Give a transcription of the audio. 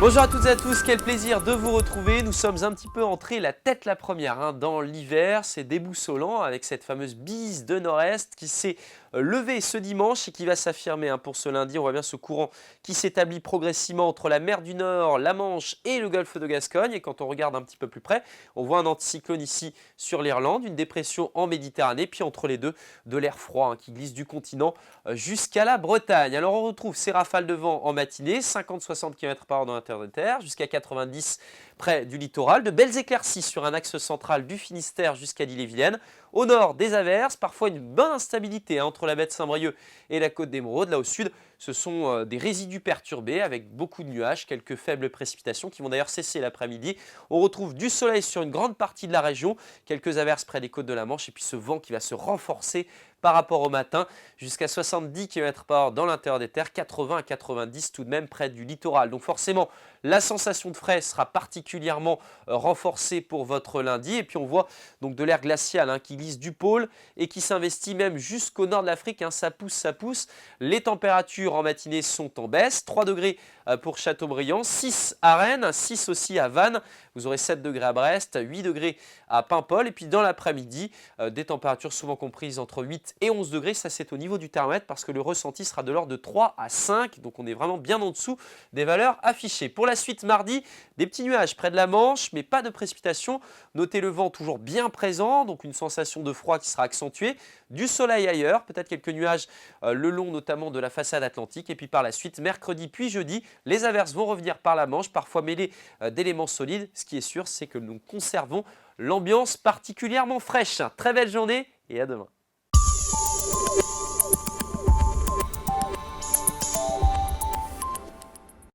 Bonjour à toutes et à tous, quel plaisir de vous retrouver. Nous sommes un petit peu entrés la tête la première dans l'hiver. C'est déboussolant avec cette fameuse bise de nord-est qui s'est levée ce dimanche et qui va s'affirmer pour ce lundi. On voit bien ce courant qui s'établit progressivement entre la mer du Nord, la Manche et le golfe de Gascogne. Et quand on regarde un petit peu plus près, on voit un anticyclone ici sur l'Irlande, une dépression en Méditerranée, puis entre les deux, de l'air froid qui glisse du continent jusqu'à la Bretagne. Alors on retrouve ces rafales de vent en matinée, 50-60 km/h dans l'intérieur de terre, jusqu'à 90 près du littoral, de belles éclaircies sur un axe central du Finistère jusqu'à l'Ille-et-Vilaine. Au nord, des averses, parfois une bonne instabilité entre la baie de Saint-Brieuc et la côte d'Émeraude. Là au sud, ce sont des résidus perturbés avec beaucoup de nuages, quelques faibles précipitations qui vont d'ailleurs cesser l'après-midi. On retrouve du soleil sur une grande partie de la région, quelques averses près des côtes de la Manche et puis ce vent qui va se renforcer par rapport au matin, jusqu'à 70 km/h dans l'intérieur des terres, 80 à 90 tout de même près du littoral. Donc forcément, la sensation de frais sera particulièrement renforcée pour votre lundi. Et puis on voit donc de l'air glacial qui glisse du pôle et qui s'investit même jusqu'au nord de l'Afrique. Ça pousse, ça pousse. Les températures en matinée sont en baisse. 3 degrés pour Châteaubriand, 6 à Rennes, 6 aussi à Vannes. Vous aurez 7 degrés à Brest, 8 degrés à Paimpol. Et puis dans l'après-midi, des températures souvent comprises entre 8 et 11 degrés. Ça, c'est au niveau du thermomètre parce que le ressenti sera de l'ordre de 3 à 5. Donc on est vraiment bien en dessous des valeurs affichées. Pour la suite, mardi, des petits nuages près de la Manche, mais pas de précipitations. Notez le vent toujours bien présent, donc une sensation de froid qui sera accentuée. Du soleil ailleurs, peut-être quelques nuages le long notamment de la façade atlantique. Et puis par la suite, mercredi puis jeudi, les averses vont revenir par la Manche, parfois mêlées d'éléments solides. Ce qui est sûr, c'est que nous conservons l'ambiance particulièrement fraîche. Très belle journée et à demain.